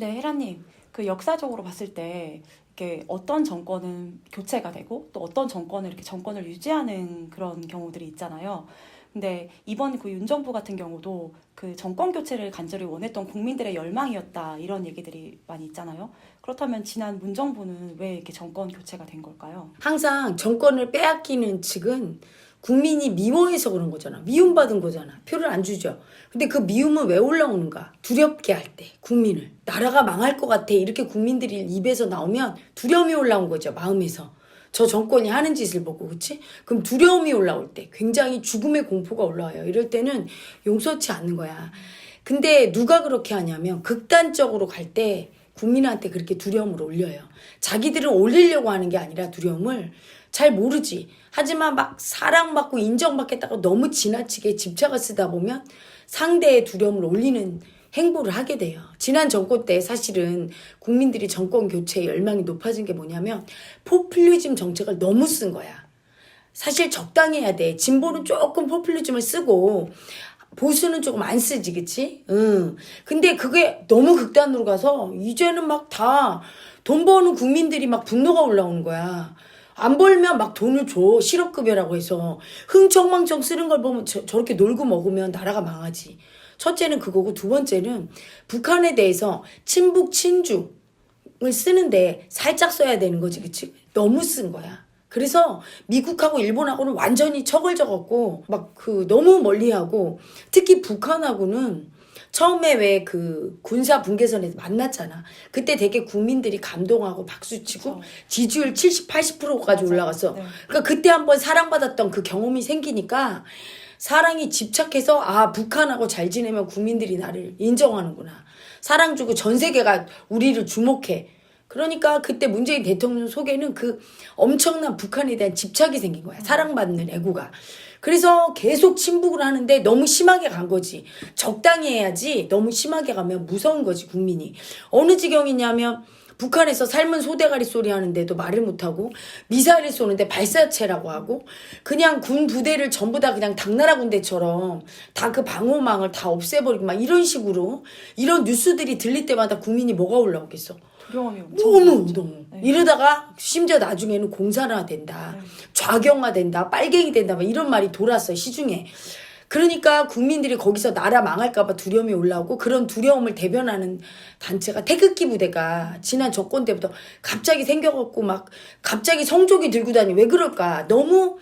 네, 혜라님. 그 역사적으로 봤을 때 이렇게 어떤 정권은 교체가 되고 또 어떤 정권은 이렇게 정권을 유지하는 그런 경우들이 있잖아요. 근데 이번 그 윤 정부 같은 경우도 그 정권 교체를 간절히 원했던 국민들의 열망이었다 이런 얘기들이 많이 있잖아요. 그렇다면 지난 문 정부는 왜 이렇게 정권 교체가 된 걸까요? 항상 정권을 빼앗기는 측은 국민이 미워해서 그런 거잖아. 미움받은 거잖아. 표를 안 주죠. 근데 그 미움은 왜 올라오는가? 두렵게 할 때 국민을. 나라가 망할 것 같아. 이렇게 국민들이 입에서 나오면 두려움이 올라온 거죠. 마음에서. 저 정권이 하는 짓을 보고, 그치? 그럼 두려움이 올라올 때 굉장히 죽음의 공포가 올라와요. 이럴 때는 용서치 않는 거야. 근데 누가 그렇게 하냐면 극단적으로 갈 때 국민한테 그렇게 두려움을 올려요. 자기들은 올리려고 하는 게 아니라 두려움을 잘 모르지. 하지만 막 사랑받고 인정받겠다고 너무 지나치게 집착을 쓰다 보면 상대의 두려움을 올리는 행보를 하게 돼요. 지난 정권 때 사실은 국민들이 정권 교체에 열망이 높아진 게 뭐냐면 포퓰리즘 정책을 너무 쓴 거야. 사실 적당히 해야 돼. 진보는 조금 포퓰리즘을 쓰고 보수는 조금 안 쓰지, 그치? 응. 근데 그게 너무 극단으로 가서 이제는 막 다 돈 버는 국민들이 막 분노가 올라오는 거야. 안 벌면 막 돈을 줘. 실업급여라고 해서. 흥청망청 쓰는 걸 보면 저렇게 놀고 먹으면 나라가 망하지. 첫째는 그거고 두 번째는 북한에 대해서 친북 친중을 쓰는데 살짝 써야 되는 거지, 그치? 너무 쓴 거야. 그래서 미국하고 일본하고는 완전히 척을 적었고 막 그 너무 멀리하고 특히 북한하고는 처음에 왜 그 군사 분계선에서 만났잖아. 그때 되게 국민들이 감동하고 박수치고 그쵸. 지지율 70, 80%까지 맞아요. 올라갔어. 네. 그러니까 그때 한번 사랑받았던 그 경험이 생기니까 사랑이 집착해서 아 북한하고 잘 지내면 국민들이 나를 인정하는구나. 사랑 주고 전 세계가 우리를 주목해. 그러니까 그때 문재인 대통령 속에는 그 엄청난 북한에 대한 집착이 생긴 거야. 사랑받는 애고가. 그래서 계속 침묵을 하는데 너무 심하게 간 거지. 적당히 해야지 너무 심하게 가면 무서운 거지, 국민이. 어느 지경이냐면 북한에서 삶은 소대가리 소리 하는데도 말을 못하고 미사일을 쏘는데 발사체라고 하고 그냥 군 부대를 전부 다 그냥 당나라 군대처럼 다 그 방호망을 다 없애버리고 막 이런 식으로 이런 뉴스들이 들릴 때마다 국민이 뭐가 올라오겠어. 두려움이 엄청 너무 올라오죠. 너무 네. 이러다가 심지어 나중에는 공산화 된다, 네. 좌경화 된다, 빨갱이 된다 막 이런 말이 돌았어 시중에. 그러니까 국민들이 거기서 나라 망할까봐 두려움이 올라오고 그런 두려움을 대변하는 단체가 태극기 부대가 지난 정권 때부터 갑자기 생겨갖고 막 갑자기 성조기 들고 다니. 왜 그럴까? 너무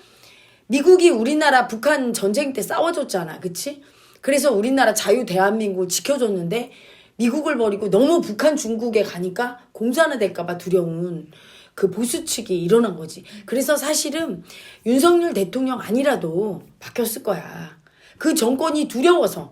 미국이 우리나라 북한 전쟁 때 싸워줬잖아, 그치? 그래서 우리나라 자유 대한민국을 지켜줬는데 미국을 버리고 너무 북한 중국에 가니까 공산화 될까봐 두려운 그 보수 측이 일어난 거지. 그래서 사실은 윤석열 대통령 아니라도 바뀌었을 거야. 그 정권이 두려워서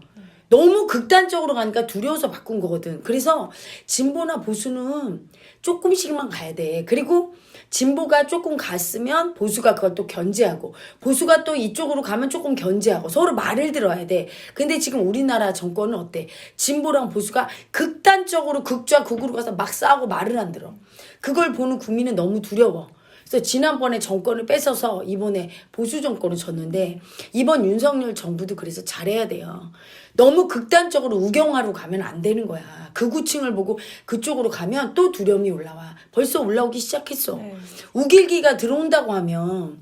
너무 극단적으로 가니까 두려워서 바꾼 거거든. 그래서 진보나 보수는 조금씩만 가야 돼. 그리고 진보가 조금 갔으면 보수가 그걸 또 견제하고 보수가 또 이쪽으로 가면 조금 견제하고 서로 말을 들어야 돼. 근데 지금 우리나라 정권은 어때? 진보랑 보수가 극단적으로 극좌 극으로 가서 막 싸우고 말을 안 들어. 그걸 보는 국민은 너무 두려워. 그래서 지난번에 정권을 뺏어서 이번에 보수 정권을 졌는데 이번 윤석열 정부도 그래서 잘해야 돼요. 너무 극단적으로 우경화로 가면 안 되는 거야. 극우층을 보고 그쪽으로 가면 또 두려움이 올라와. 벌써 올라오기 시작했어. 네. 우길기가 들어온다고 하면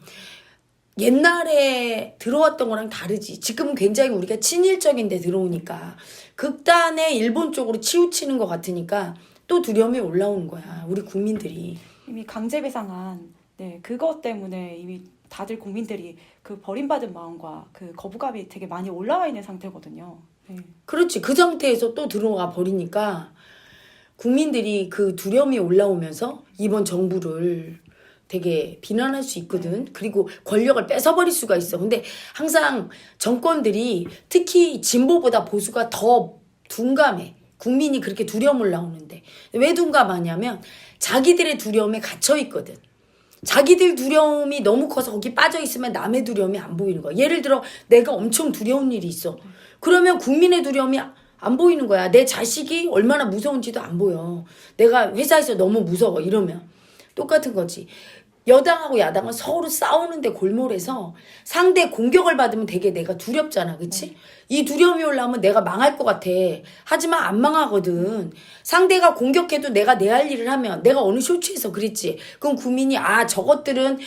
옛날에 들어왔던 거랑 다르지. 지금은 굉장히 우리가 친일적인데 들어오니까 극단의 일본 쪽으로 치우치는 것 같으니까 또 두려움이 올라오는 거야. 우리 국민들이. 이미 강제배상한 네, 그것 때문에 이미 다들 국민들이 그 버림받은 마음과 그 거부감이 되게 많이 올라와 있는 상태거든요. 네. 그렇지. 그 상태에서 또 들어가 버리니까 국민들이 그 두려움이 올라오면서 이번 정부를 되게 비난할 수 있거든. 그리고 권력을 뺏어버릴 수가 있어. 근데 항상 정권들이 특히 진보보다 보수가 더 둔감해. 국민이 그렇게 두려움 올라오는데. 왜 둔감하냐면 자기들의 두려움에 갇혀 있거든. 자기들 두려움이 너무 커서 거기 빠져 있으면 남의 두려움이 안 보이는 거야. 예를 들어 내가 엄청 두려운 일이 있어. 그러면 국민의 두려움이 안 보이는 거야. 내 자식이 얼마나 무서운지도 안 보여. 내가 회사에서 너무 무서워 이러면 똑같은 거지. 여당하고 야당은 서로 싸우는데 골몰해서 상대 공격을 받으면 되게 내가 두렵잖아. 그치? 이 두려움이 올라오면 내가 망할 것 같아. 하지만 안 망하거든. 상대가 공격해도 내가 내 할 일을 하면 내가 어느 쇼츠에서 그랬지. 그럼 국민이 저것들은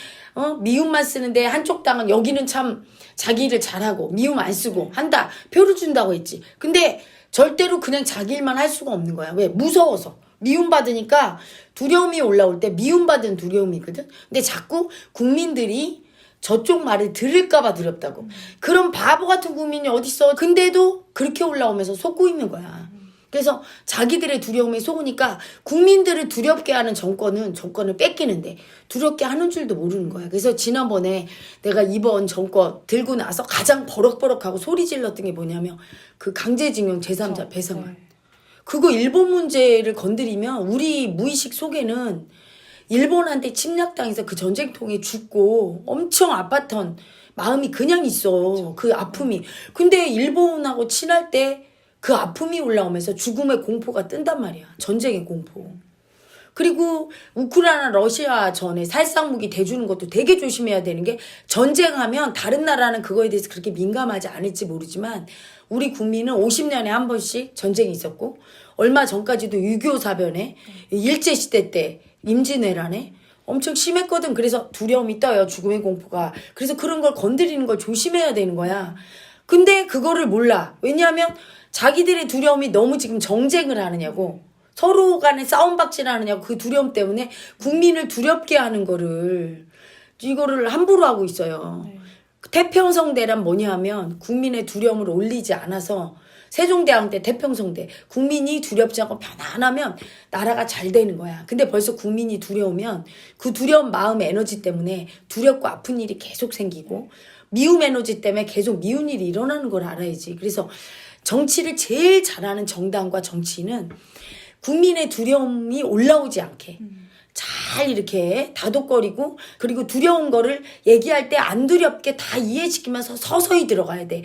미움만 쓰는데 한쪽 당은 여기는 참 자기 일을 잘하고 미움 안 쓰고 한다. 표를 준다고 했지. 근데 절대로 그냥 자기 일만 할 수가 없는 거야. 왜? 무서워서. 미움받으니까 두려움이 올라올 때 미움받은 두려움이거든. 근데 자꾸 국민들이 저쪽 말을 들을까봐 두렵다고. 그런 바보 같은 국민이 어딨어. 근데도 그렇게 올라오면서 속고 있는 거야. 그래서 자기들의 두려움에 속으니까 국민들을 두렵게 하는 정권을 뺏기는데 두렵게 하는 줄도 모르는 거야. 그래서 지난번에 내가 이번 정권 들고 나서 가장 버럭버럭하고 소리 질렀던 게 뭐냐면 그 강제징용 제3자 배상안. 그거 일본 문제를 건드리면 우리 무의식 속에는 일본한테 침략당해서 그 전쟁통에 죽고 엄청 아팠던 마음이 그냥 있어. 그 아픔이. 근데 일본하고 친할 때 그 아픔이 올라오면서 죽음의 공포가 뜬단 말이야. 전쟁의 공포. 그리고 우크라이나 러시아 전에 살상무기 대주는 것도 되게 조심해야 되는 게 전쟁하면 다른 나라는 그거에 대해서 그렇게 민감하지 않을지 모르지만 우리 국민은 50년에 한 번씩 전쟁이 있었고 얼마 전까지도 6.25 사변에 일제시대 때 임진왜란에 엄청 심했거든. 그래서 두려움이 떠요. 죽음의 공포가. 그래서 그런 걸 건드리는 걸 조심해야 되는 거야. 근데 그거를 몰라. 왜냐하면 자기들의 두려움이 너무 지금 정쟁을 하느냐고. 서로 간에 싸움박질 하느냐고. 그 두려움 때문에 국민을 두렵게 하는 이거를 함부로 하고 있어요. 태평성대란 뭐냐 하면 국민의 두려움을 올리지 않아서 세종대왕 때 태평성대 국민이 두렵지 않고 편안하면 나라가 잘 되는 거야. 근데 벌써 국민이 두려우면 그 두려운 마음의 에너지 때문에 두렵고 아픈 일이 계속 생기고 미움 에너지 때문에 계속 미운 일이 일어나는 걸 알아야지. 그래서 정치를 제일 잘하는 정당과 정치인은 국민의 두려움이 올라오지 않게 잘 이렇게 다독거리고 그리고 두려운 거를 얘기할 때 안 두렵게 다 이해시키면서 서서히 들어가야 돼.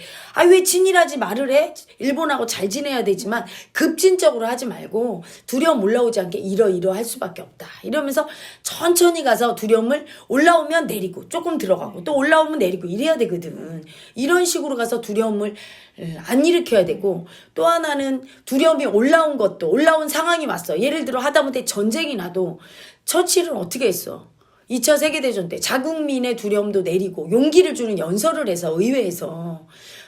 왜 진일하지 말을 해? 일본하고 잘 지내야 되지만 급진적으로 하지 말고 두려움 올라오지 않게 이러할 수밖에 없다. 이러면서 천천히 가서 두려움을 올라오면 내리고 조금 들어가고 또 올라오면 내리고 이래야 되거든. 이런 식으로 가서 두려움을 안 일으켜야 되고 또 하나는 두려움이 올라온 상황이 왔어. 예를 들어 하다못해 전쟁이 나도 처칠은 어떻게 했어? 2차 세계대전 때 자국민의 두려움도 내리고 용기를 주는 연설을 해서 의회에서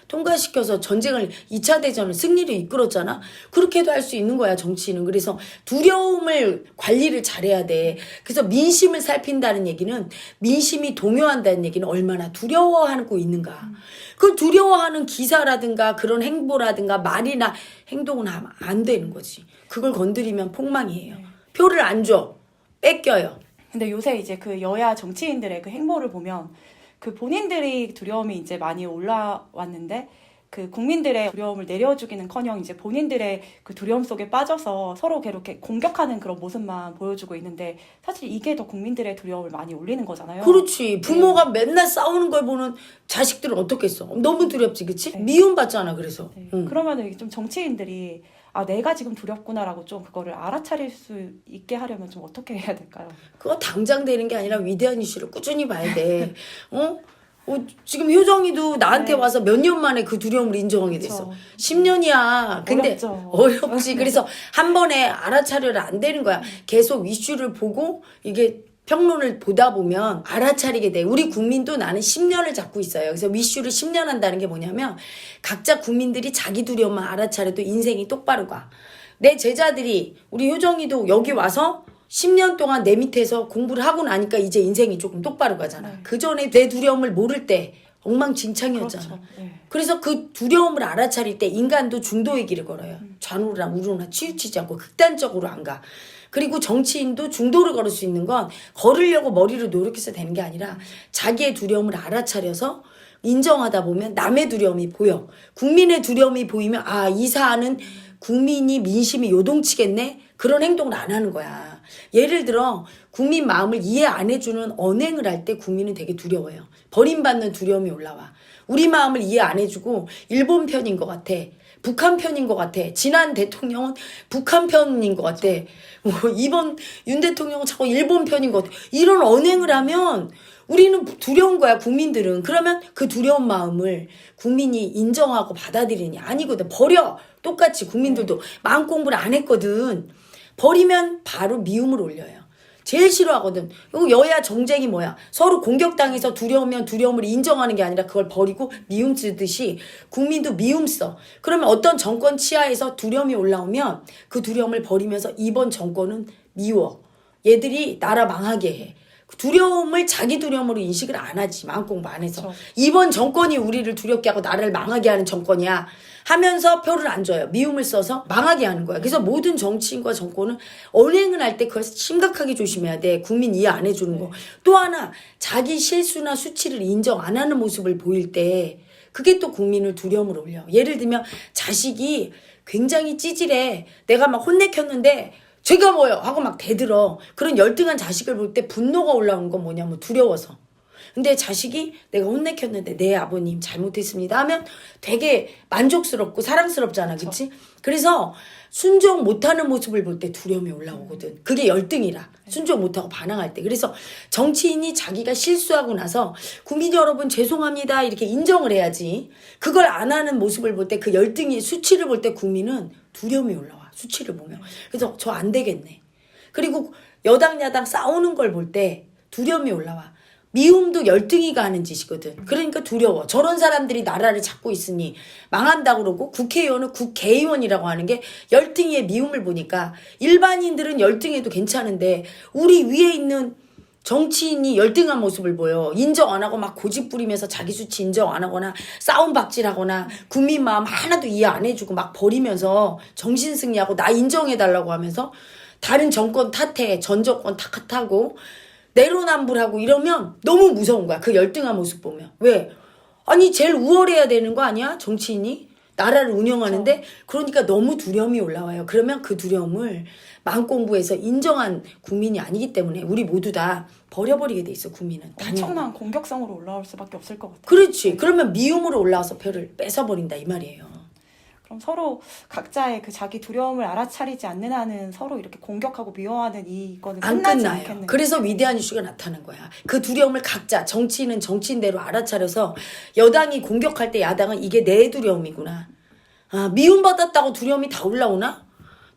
통과시켜서 2차 대전을 승리로 이끌었잖아. 그렇게도 할 수 있는 거야 정치인은. 그래서 두려움을 관리를 잘해야 돼. 그래서 민심을 살핀다는 얘기는 민심이 동요한다는 얘기는 얼마나 두려워하고 있는가. 그 두려워하는 기사라든가 그런 행보라든가 말이나 행동은 하면 안 되는 거지. 그걸 건드리면 폭망이에요. 표를 안 줘. 뺏겨요. 근데 요새 이제 그 여야 정치인들의 그 행보를 보면 그 본인들이 두려움이 이제 많이 올라왔는데 그 국민들의 두려움을 내려주기는커녕 이제 본인들의 그 두려움 속에 빠져서 서로 이렇게 공격하는 그런 모습만 보여주고 있는데 사실 이게 더 국민들의 두려움을 많이 올리는 거잖아요. 그렇지. 부모가 맨날 싸우는 걸 보는 자식들은 어떻겠어? 너무 두렵지, 그치? 미움받잖아, 그래서. 그러면은 좀 정치인들이 내가 지금 두렵구나라고 좀 그거를 알아차릴 수 있게 하려면 좀 어떻게 해야 될까요? 그거 당장 되는 게 아니라 위대한 이슈를 꾸준히 봐야 돼. 지금 효정이도 나한테 와서 몇 년 만에 그 두려움을 인정하게 됐어. 10년이야. 근데 어렵지. 그래서 한 번에 알아차려라 안 되는 거야. 계속 이슈를 보고 이게 평론을 보다 보면 알아차리게 돼. 우리 국민도 나는 10년을 잡고 있어요. 그래서 이슈를 10년 한다는 게 뭐냐면 각자 국민들이 자기 두려움만 알아차려도 인생이 똑바로 가. 내 제자들이 우리 효정이도 여기 와서 10년 동안 내 밑에서 공부를 하고 나니까 이제 인생이 조금 똑바로 가잖아. 그 전에 내 두려움을 모를 때 엉망진창이었잖아. 그렇죠. 그래서 그 두려움을 알아차릴 때 인간도 중도의 길을 걸어요. 좌우나 우로나 치우치지 않고 극단적으로 안 가. 그리고 정치인도 중도를 걸을 수 있는 건 걸으려고 머리를 노력해서 되는 게 아니라 자기의 두려움을 알아차려서 인정하다 보면 남의 두려움이 보여. 국민의 두려움이 보이면 이 사안은 국민이 민심이 요동치겠네? 그런 행동을 안 하는 거야. 예를 들어 국민 마음을 이해 안 해주는 언행을 할 때 국민은 되게 두려워요. 버림받는 두려움이 올라와. 우리 마음을 이해 안 해주고 일본 편인 것 같아. 북한 편인 것 같아. 지난 대통령은 북한 편인 것 같아. 뭐 이번 윤 대통령은 자꾸 일본 편인 것 같아. 이런 언행을 하면 우리는 두려운 거야, 국민들은. 그러면 그 두려운 마음을 국민이 인정하고 받아들이냐? 아니거든. 버려. 똑같이 국민들도 마음 공부를 안 했거든. 버리면 바로 미움을 올려요. 제일 싫어하거든. 여야 정쟁이 뭐야? 서로 공격당해서 두려우면 두려움을 인정하는 게 아니라 그걸 버리고 미움 쓰듯이 국민도 미움 써. 그러면 어떤 정권 치하에서 두려움이 올라오면 그 두려움을 버리면서 이번 정권은 미워. 얘들이 나라 망하게 해. 두려움을 자기 두려움으로 인식을 안 하지. 마음 공부 안 해서. 그렇죠. 이번 정권이 우리를 두렵게 하고 나라를 망하게 하는 정권이야. 하면서 표를 안 줘요. 미움을 써서 망하게 하는 거야. 그래서 모든 정치인과 정권은 언행을 할 때 그걸 심각하게 조심해야 돼. 국민 이해 안 해주는 거. 또 하나 자기 실수나 수치를 인정 안 하는 모습을 보일 때 그게 또 국민을 두려움을 올려. 예를 들면 자식이 굉장히 찌질해. 내가 막 혼내켰는데 제가 뭐요? 하고 막 대들어. 그런 열등한 자식을 볼 때 분노가 올라오는 건 뭐냐면 두려워서. 근데 자식이 내가 혼내켰는데 네 아버님 잘못했습니다 하면 되게 만족스럽고 사랑스럽잖아. 그치? 그래서 순종 못하는 모습을 볼 때 두려움이 올라오거든. 그게 열등이라. 순종 못하고 반항할 때. 그래서 정치인이 자기가 실수하고 나서 국민 여러분 죄송합니다 이렇게 인정을 해야지. 그걸 안 하는 모습을 볼 때 그 열등이 수치를 볼 때 국민은 두려움이 올라와. 수치를 보면. 그래서 저 안 되겠네. 그리고 여당 야당 싸우는 걸 볼 때 두려움이 올라와. 미움도 열등이가 하는 짓이거든. 그러니까 두려워. 저런 사람들이 나라를 잡고 있으니 망한다고 그러고 국회의원은 국회의원이라고 하는 게 열등이의 미움을 보니까 일반인들은 열등해도 괜찮은데 우리 위에 있는 정치인이 열등한 모습을 보여. 인정 안 하고 막 고집 부리면서 자기 수치 인정 안 하거나 싸움 박질하거나 국민 마음 하나도 이해 안 해주고 막 버리면서 정신승리하고 나 인정해달라고 하면서 다른 정권 탓해. 전 정권 탓하고 내로남불하고 이러면 너무 무서운 거야. 그 열등한 모습 보면. 왜? 아니 제일 우월해야 되는 거 아니야? 정치인이? 나라를 운영하는데 그러니까 너무 두려움이 올라와요. 그러면 그 두려움을 마음 공부해서 인정한 국민이 아니기 때문에 우리 모두 다 버려버리게 돼 있어. 국민은. 엄청난 공격성으로 올라올 수밖에 없을 것 같아요. 그렇지. 그러면 미움으로 올라와서 표를 뺏어버린다 이 말이에요. 그럼 서로 각자의 그 자기 두려움을 알아차리지 않는 한은 서로 이렇게 공격하고 미워하는 이거는 안 끝나지 끝나요. 않겠네요. 그래서 위대한 이슈가 나타난 거야. 그 두려움을 각자 정치인은 정치인대로 알아차려서 여당이 공격할 때 야당은 이게 내 두려움이구나. 아, 미움받았다고 두려움이 다 올라오나?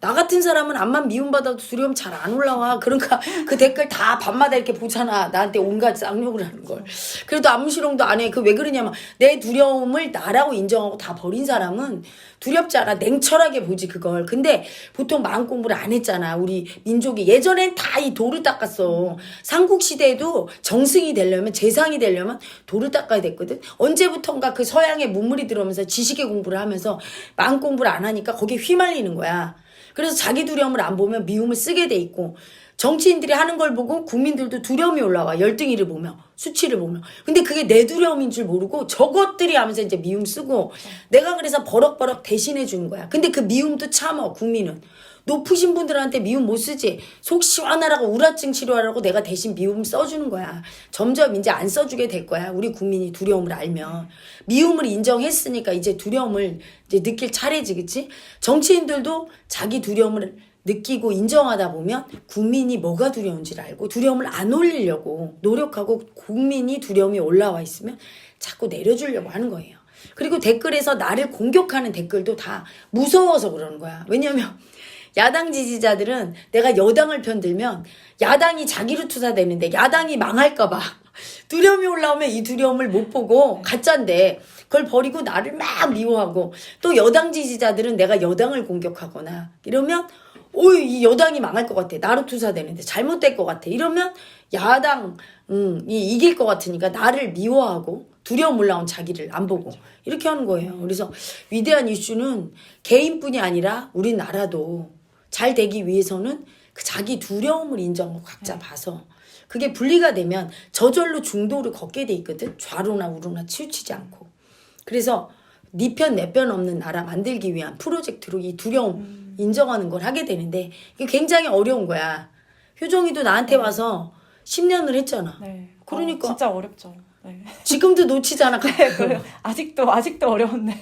나 같은 사람은 암만 미움받아도 두려움 잘 안 올라와. 그러니까 그 댓글 다 밤마다 이렇게 보잖아. 나한테 온갖 쌍욕을 하는 걸. 그래도 아무 실용도 안 해. 그 왜 그러냐면 내 두려움을 나라고 인정하고 다 버린 사람은 두렵지 않아. 냉철하게 보지 그걸. 근데 보통 마음 공부를 안 했잖아. 우리 민족이. 예전엔 다 이 돌을 닦았어. 삼국시대에도 정승이 되려면 재상이 되려면 돌을 닦아야 됐거든. 언제부턴가 그 서양의 문물이 들어오면서 지식의 공부를 하면서 마음 공부를 안 하니까 거기에 휘말리는 거야. 그래서 자기 두려움을 안 보면 미움을 쓰게 돼 있고 정치인들이 하는 걸 보고 국민들도 두려움이 올라와. 열등이를 보며 수치를 보며. 근데 그게 내 두려움인 줄 모르고 저것들이 하면서 이제 미움 쓰고 내가 그래서 버럭버럭 대신해 주는 거야. 근데 그 미움도 참어 국민은. 높으신 분들한테 미움 못 쓰지. 속 시원하라고 우라증 치료하라고 내가 대신 미움 써주는 거야. 점점 이제 안 써주게 될 거야. 우리 국민이 두려움을 알면. 미움을 인정했으니까 이제 두려움을 이제 느낄 차례지, 그치? 정치인들도 자기 두려움을 느끼고 인정하다 보면 국민이 뭐가 두려운지를 알고 두려움을 안 올리려고 노력하고 국민이 두려움이 올라와 있으면 자꾸 내려주려고 하는 거예요. 그리고 댓글에서 나를 공격하는 댓글도 다 무서워서 그러는 거야. 왜냐면 야당 지지자들은 내가 여당을 편들면 야당이 자기로 투사되는데 야당이 망할까봐 두려움이 올라오면 이 두려움을 못 보고 가짜인데 그걸 버리고 나를 막 미워하고 또 여당 지지자들은 내가 여당을 공격하거나 이러면 이 여당이 망할 것 같아. 나로 투사되는데 잘못될 것 같아. 이러면 야당이 이길 것 같으니까 나를 미워하고 두려움 올라온 자기를 안 보고 이렇게 하는 거예요. 그래서 위대한 이슈는 개인뿐이 아니라 우리나라도 잘 되기 위해서는 그 자기 두려움을 인정하고 각자 봐서 그게 분리가 되면 저절로 중도를 걷게 돼 있거든. 좌로나 우로나 치우치지 않고. 그래서 네 편 내 편 없는 나라 만들기 위한 프로젝트로 이 두려움 인정하는 걸 하게 되는데 이게 굉장히 어려운 거야. 효정이도 나한테 와서 10년을 했잖아. 네. 그러니까 진짜 어렵죠. 네. 지금도 놓치잖아. 그래요. 아직도 어려운데.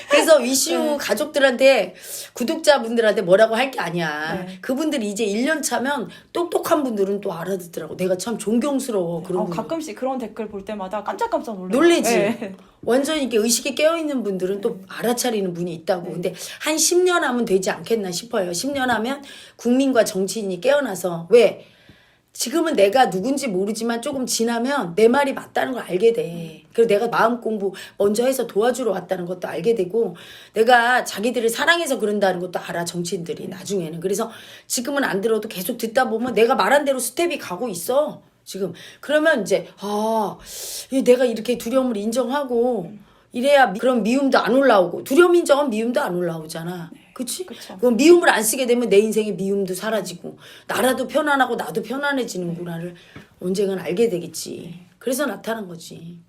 그래서 위시우 가족들한테 구독자분들한테 뭐라고 할 게 아니야. 네. 그분들이 이제 1년 차면 똑똑한 분들은 또 알아듣더라고. 내가 참 존경스러워. 그런 분들. 가끔씩 그런 댓글 볼 때마다 깜짝깜짝 놀래요. 놀래지. 네. 완전히 이렇게 의식에 깨어있는 분들은 또 알아차리는 분이 있다고. 근데 한 10년 하면 되지 않겠나 싶어요. 10년 하면 국민과 정치인이 깨어나서 왜? 지금은 내가 누군지 모르지만 조금 지나면 내 말이 맞다는 걸 알게 돼. 그리고 내가 마음 공부 먼저 해서 도와주러 왔다는 것도 알게 되고 내가 자기들을 사랑해서 그런다는 것도 알아, 정치인들이 나중에는. 그래서 지금은 안 들어도 계속 듣다 보면 내가 말한 대로 스텝이 가고 있어. 지금. 그러면 이제 내가 이렇게 두려움을 인정하고 이래야 그런 미움도 안 올라오고 두려움 인정은 미움도 안 올라오잖아. 그치? 그쵸. 그럼 미움을 안 쓰게 되면 내 인생의 미움도 사라지고 나라도 편안하고 나도 편안해지는구나를 언젠간 알게 되겠지. 그래서 나타난 거지.